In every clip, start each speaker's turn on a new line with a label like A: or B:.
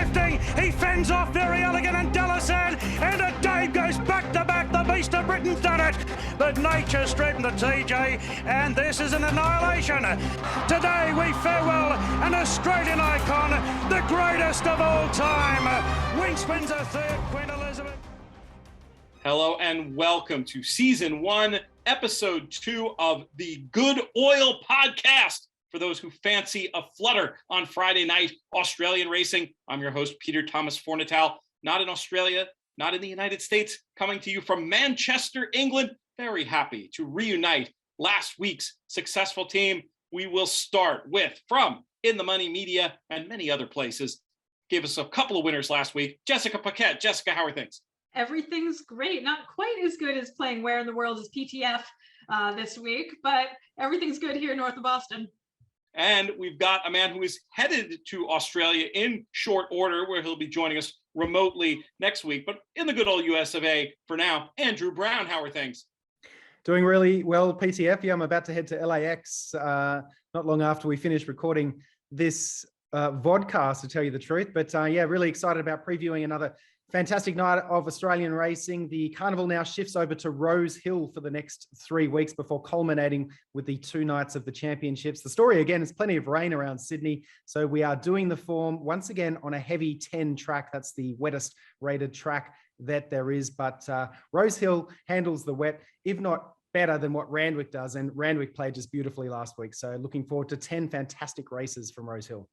A: drifting. He fends off Very Elegant and Delisand, and a Dave goes back to back. The Beast of Britain's done it. But nature straightened the TJ, and this is an annihilation. Today we farewell an Australian icon, the greatest of all time. Winks wins a third, Queen Elizabeth.
B: Hello and welcome to Season 1, Episode 2 of the Good Oil Podcast. For those who fancy a flutter on Friday night Australian racing, I'm your host, Peter Thomas Fornatale, not in Australia, not in the United States, coming to you from Manchester, England. Very happy to reunite last week's successful team. We will start with, from In the Money Media and many other places, gave us a couple of winners last week, Jessica Paquette. Jessica, how are things?
C: Everything's great. Not quite as good as playing Where in the World is PTF this week, but everything's good here north of Boston.
B: And we've got a man who is headed to Australia in short order, where he'll be joining us remotely next week. But in the good old US of A for now, Andrew Brown, how are things?
D: Doing really well, PTF. Yeah, I'm about to head to LAX not long after we finish recording this vodcast, to tell you the truth. But yeah, really excited about previewing another fantastic night of Australian racing. The carnival now shifts over to Rosehill for the next 3 weeks before culminating with the 2 nights of the championships. The story again is plenty of rain around Sydney. So we are doing the form once again on a heavy 10 track. That's the wettest rated track that there is. But Rosehill handles the wet, if not better than what Randwick does. And Randwick played just beautifully last week. So looking forward to 10 fantastic races from Rosehill.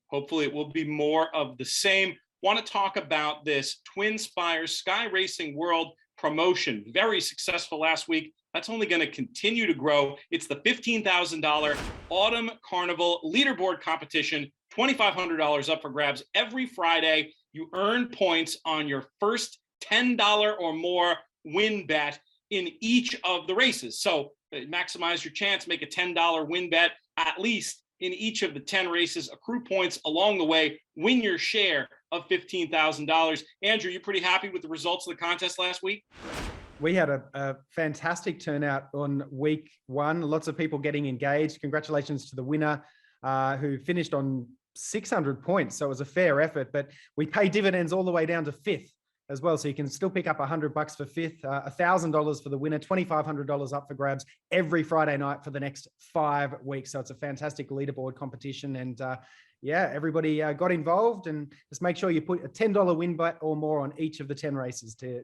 B: Hopefully it will be more of the same. Want to talk about this TwinSpires Sky Racing World promotion. Very successful last week. That's only going to continue to grow. It's the $15,000 Autumn Carnival Leaderboard competition. $2,500 up for grabs every Friday. You earn points on your first $10 or more win bet in each of the races. So maximize your chance, make a $10 win bet at least in each of the 10 races, accrue points along the way, win your share of $15,000. Andrew, you pretty happy with the results of the contest last week?
D: We had a fantastic turnout on week 1. Lots of people getting engaged. Congratulations to the winner who finished on 600 points. So it was a fair effort, but we pay dividends all the way down to 5th as well. So you can still pick up $100 for 5th, $1,000 for the winner, $2,500 up for grabs every Friday night for the next 5 weeks. So it's a fantastic leaderboard competition. And yeah, everybody got involved, and just make sure you put a $10 win bet or more on each of the 10 races to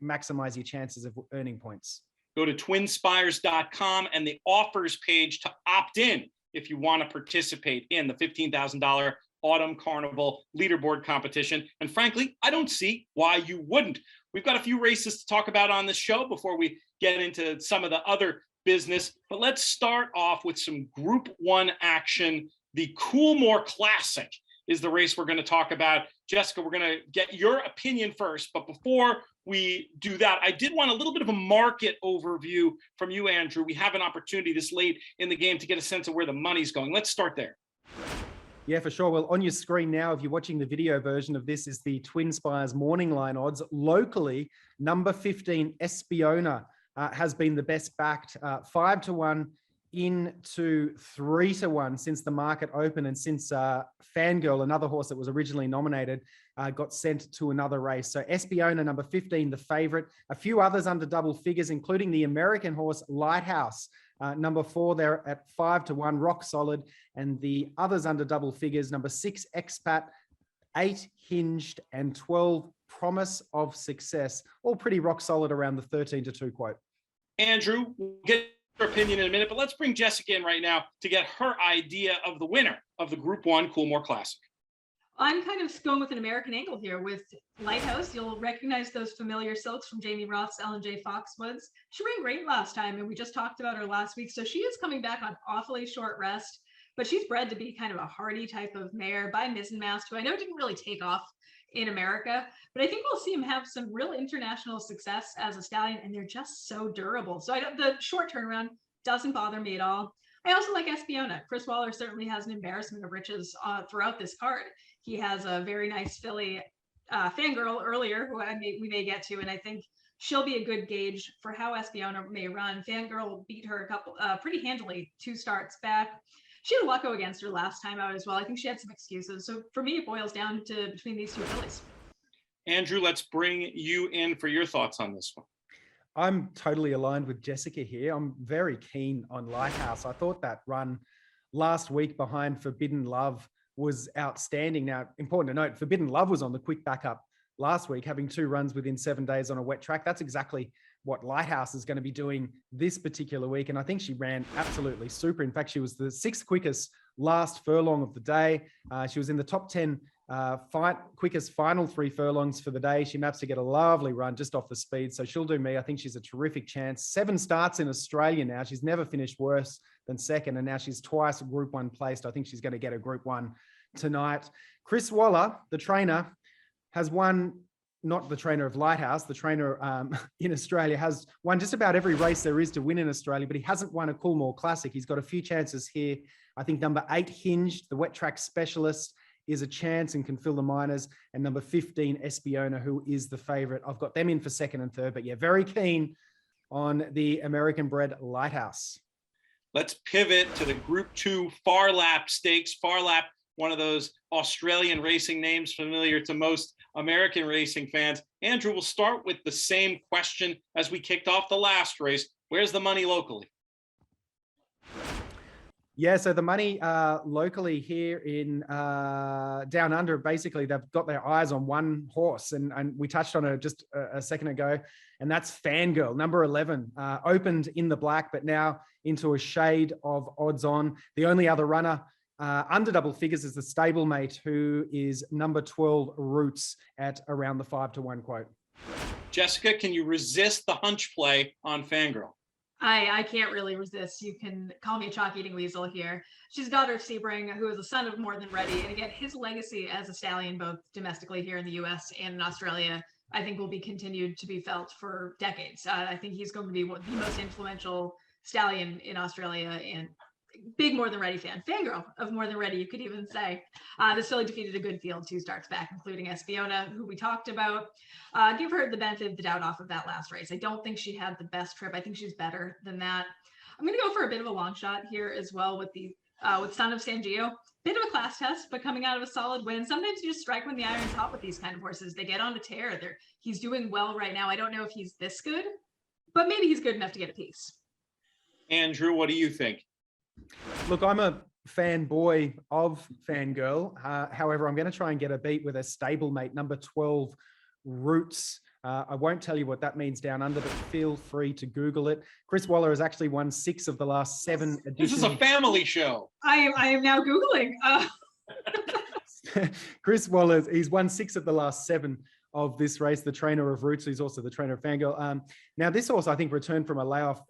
D: maximize your chances of earning points.
B: Go to TwinSpires.com and the offers page to opt in if you want to participate in the $15,000 Autumn Carnival Leaderboard competition. And frankly, I don't see why you wouldn't. We've got a few races to talk about on this show before we get into some of the other business. But let's start off with some Group 1 action. The Coolmore Classic is the race we're going to talk about. Jessica, we're going to get your opinion first. But before we do that, I did want a little bit of a market overview from you, Andrew. We have an opportunity this late in the game to get a sense of where the money's going. Let's start there.
D: Yeah, for sure. Well, on your screen now, if you're watching the video version of this, is the TwinSpires morning line odds. Locally, number 15, Espiona, has been the best backed, 5-1 into 3-1 since the market opened, and since Fangirl, another horse that was originally nominated, got sent to another race. So Espiona, number 15, the favorite. A few others under double figures, including the American horse Lighthouse, number 4 there at 5-1, rock solid. And the others under double figures, number 6, Expat, 8, Hinged, and 12, Promise of Success. All pretty rock solid around the 13-2 quote.
B: Andrew, we'll get your opinion in a minute, but let's bring Jessica in right now to get her idea of the winner of the Group 1 Coolmore Classic.
C: I'm kind of going with an American angle here with Lighthouse. You'll recognize those familiar silks from Jamie Roth's L&J Foxwoods. She ran great last time, and we just talked about her last week. So she is coming back on awfully short rest, but she's bred to be kind of a hardy type of mare by Mizzenmast, who I know didn't really take off in America, but I think we'll see him have some real international success as a stallion, and they're just so durable. So the short turnaround doesn't bother me at all. I also like Espiona. Chris Waller certainly has an embarrassment of riches throughout this card. He has a very nice filly, Fangirl earlier, who we may get to, and I think she'll be a good gauge for how Espiona may run. Fangirl beat her a couple pretty handily 2 starts back. she had luck go against her last time out as well. I think she had some excuses. So for me, it boils down to between these two fillies.
B: Andrew, let's bring you in for your thoughts on this one.
D: I'm totally aligned with Jessica here. I'm very keen on Lighthouse. I thought that run last week behind Forbidden Love was outstanding. Now, important to note, Forbidden Love was on the quick backup last week, having 2 runs within 7 days on a wet track. That's exactly what Lighthouse is going to be doing this particular week. And I think she ran absolutely super. In fact, she was the 6th quickest last furlong of the day. She was in the top 10 quickest final 3 furlongs for the day. She maps to get a lovely run just off the speed. So she'll do me. I think she's a terrific chance. 7 starts in Australia now. She's never finished worse than second. And now she's twice Group 1 placed. I think she's going to get a Group 1 tonight. Chris Waller, the trainer, has won, not the trainer of Lighthouse, the trainer in Australia, has won just about every race there is to win in Australia, but he hasn't won a Coolmore Classic. He's got a few chances here. I think number 8, Hinged, the wet track specialist, is a chance and can fill the minors, and number 15, Espiona, who is the favorite. I've got them in for 2nd and 3rd, but yeah, very keen on the American bred Lighthouse.
B: Let's pivot to the Group 2 Farlap Stakes. Farlap, one of those Australian racing names familiar to most American racing fans. Andrew, we'll start with the same question as we kicked off the last race. Where's the money locally?
D: Yeah, so the money locally here in Down Under, basically they've got their eyes on one horse, and we touched on it just a second ago, and that's Fangirl, number 11, opened in the black, but now into a shade of odds on. The only other runner under double figures is the stablemate, who is number 12, Roots, at around the 5-1 quote.
B: Jessica, can you resist the hunch play on Fangirl?
C: I can't really resist. You can call me a chalk-eating weasel here. She's a daughter of Sebring, who is a son of More Than Ready. And again, his legacy as a stallion, both domestically here in the US and in Australia, I think will be continued to be felt for decades. I think he's going to be the most influential stallion in Australia, and big More Than Ready fan. Fangirl of More Than Ready, you could even say. This filly defeated a good field 2 starts back, including Espiona, who we talked about. Give her the benefit of the doubt off of that last race. I don't think she had the best trip. I think she's better than that. I'm going to go for a bit of a long shot here as well with the with Son of Sangio. Bit of a class test, but coming out of a solid win. Sometimes you just strike when the iron's hot with these kind of horses. They get on a tear. He's doing well right now. I don't know if he's this good, but maybe he's good enough to get a piece.
B: Andrew, what do you think?
D: Look, I'm a fanboy of Fangirl. However, I'm going to try and get a beat with a stablemate, number 12, Roots. I won't tell you what that means down under, but feel free to Google it. Chris Waller has actually won 6 of the last 7 editions.
B: This is a family show.
C: I am now Googling.
D: Chris Waller, he's won 6 of the last 7 of this race, the trainer of Roots. He's also the trainer of Fangirl. Now, this horse, I think, returned from a layoff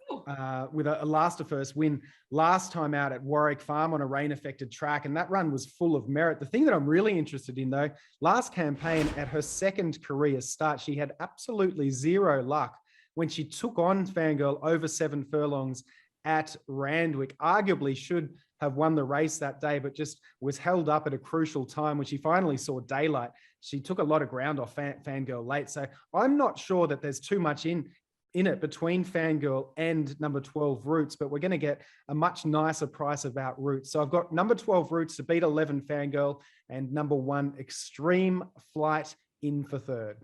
D: with a last to first win last time out at Warwick Farm on a rain-affected track, and that run was full of merit. The thing that I'm really interested in, though, last campaign at her 2nd career start, she had absolutely 0 luck when she took on Fangirl over 7 furlongs at Randwick. Arguably should have won the race that day, but just was held up at a crucial time when she finally saw daylight. She took a lot of ground off Fangirl late. So I'm not sure that there's too much in it between Fangirl and number 12 Roots, but we're going to get a much nicer price about Roots. So I've got number 12 Roots to beat 11 Fangirl and number 1 Extreme Flight in for 3rd.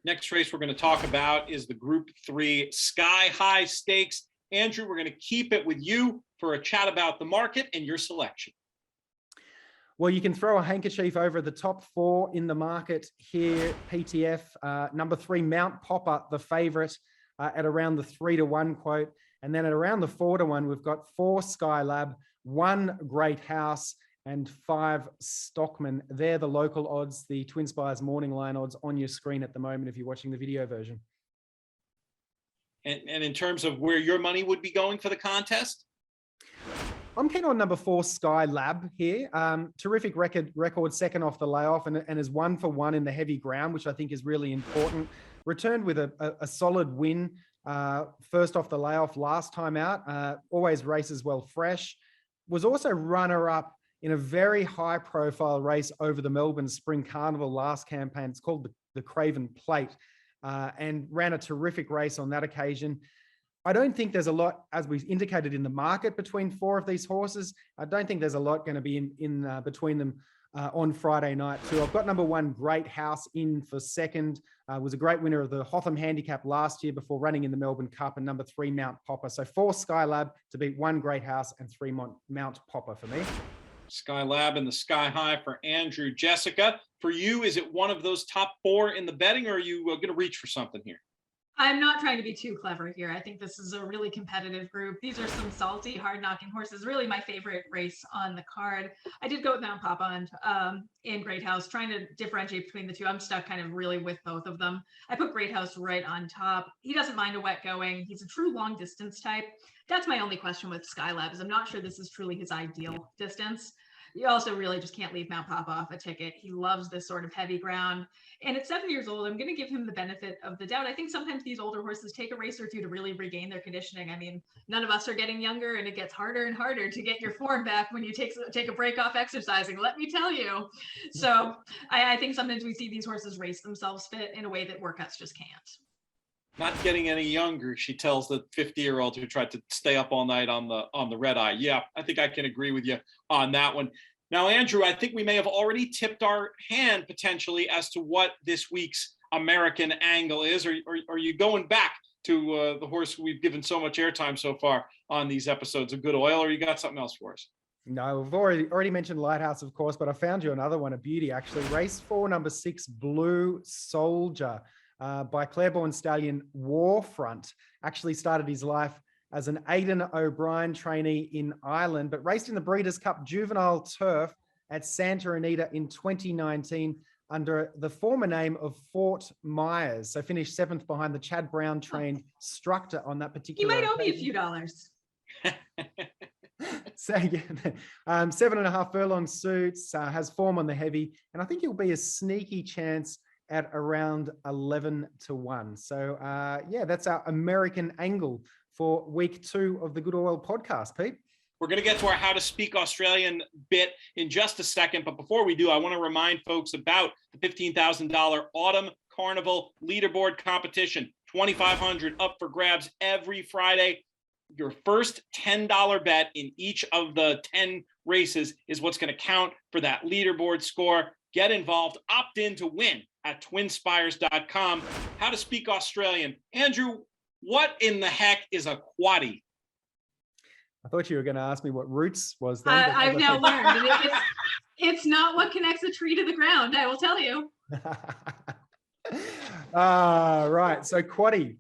B: Next race we're going to talk about is the Group 3 Sky High Stakes. Andrew, we're going to keep it with you for a chat about the market and your selection.
D: Well, you can throw a handkerchief over the top 4 in the market here. PTF, number 3, Mount Popper, the favourite at around the 3-1 quote. And then at around the 4-1, we've got 4 Skylab, 1 Great House, and 5 Stockman. They're the local odds, the TwinSpires morning line odds on your screen at the moment if you're watching the video version.
B: And in terms of where your money would be going for the contest?
D: I'm keen on number 4, Skylab here. Terrific record, 2nd off the layoff, and is 1 for 1 in the heavy ground, which I think is really important. Returned with a solid win, first off the layoff last time out. Always races well fresh. Was also runner-up in a very high-profile race over the Melbourne Spring Carnival last campaign. It's called the Craven Plate, and ran a terrific race on that occasion. I don't think there's a lot, as we indicated, in the market between 4 of these horses. I don't think there's a lot going to be in between them on Friday night too. I've got number 1, Great House, in for second. Was a great winner of the Hotham Handicap last year before running in the Melbourne Cup, and number 3, Mount Popper. So 4 Skylab to beat 1 Great House and 3 Mount Popper for me.
B: Skylab and the Sky High for Andrew. Jessica, for you, is it one of those top 4 in the betting, or are you going to reach for something here?
C: I'm not trying to be too clever here. I think this is a really competitive group. These are some salty, hard-knocking horses. Really my favorite race on the card. I did go with Mount Papa and Great House, trying to differentiate between the two. I'm stuck kind of really with both of them. I put Great House right on top. He doesn't mind a wet going. He's a true long distance type. That's my only question with Skylab, is I'm not sure this is truly his ideal distance. You also really just can't leave Mount Papa off a ticket. He loves this sort of heavy ground. And at 7 years old, I'm going to give him the benefit of the doubt. I think sometimes these older horses take a race or two to really regain their conditioning. I mean, none of us are getting younger, and it gets harder and harder to get your form back when you take a break off exercising, let me tell you. So I think sometimes we see these horses race themselves fit in a way that workouts just can't.
B: Not getting any younger, she tells the 50-year-old who tried to stay up all night on the red eye. Yeah, I think I can agree with you on that one. Now, Andrew, I think we may have already tipped our hand potentially as to what this week's American angle is. Or are you going back to the horse we've given so much airtime so far on these episodes of Good Oil, or you got something else for us?
D: No, we've already mentioned Lighthouse, of course, but I found you another one, a beauty actually. Race 4, number 6, Blue Soldier. By Claiborne stallion Warfront. Actually started his life as an Aidan O'Brien trainee in Ireland, but raced in the Breeders' Cup Juvenile Turf at Santa Anita in 2019 under the former name of Fort Myers. So finished 7th behind the Chad Brown trained Structor on that particular.
C: He might owe me a few dollars.
D: So yeah, 7.5 furlong suits, has form on the heavy, and I think he'll be a sneaky chance at around 11 to 1. So yeah, that's our American angle for week 2 of the Good Oil podcast, Pete.
B: We're going to get to our How to Speak Australian bit in just a second. But before we do, I want to remind folks about the $15,000 Autumn Carnival Leaderboard competition. $2,500 up for grabs every Friday. Your first $10 bet in each of the 10 races is what's going to count for that leaderboard score. Get involved, opt in to win at TwinSpires.com. How to Speak Australian. Andrew, what in the heck is a quaddie?
D: I thought you were going to ask me what roots was. Then,
C: I've now learned. It's not what connects a tree to the ground, I will tell you.
D: Right. So quaddie.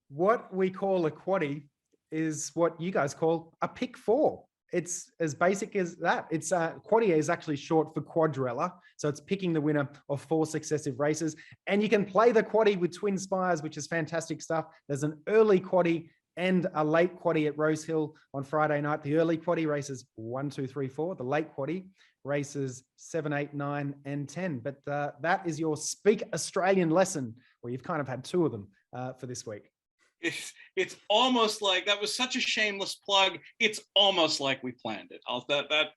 D: What we call a quaddie is what you guys call a pick 4. It's as basic as that. It's quaddie is actually short for quadrella. So it's picking the winner of 4 successive races. And you can play the quaddie with TwinSpires, which is fantastic stuff. There's an early quaddie and a late quaddie at Rosehill on Friday night. The early quaddie races 1, 2, 3, 4. The late quaddie races 7, 8, 9, and 10. But that is your Speak Australian lesson, where you've kind of had 2 of them for this week.
B: It's almost like that was such a shameless plug. It's almost like we planned it.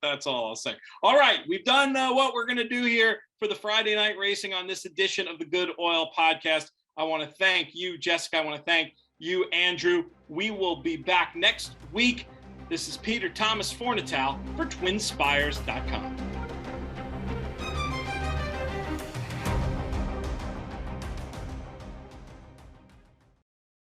B: That's all I'll say. All right, we've done what we're going to do here for the Friday night racing on this edition of the Good Oil podcast. I want to thank you, Jessica. I want to thank you, Andrew. We will be back next week. This is Peter Thomas Fornatale for TwinSpires.com.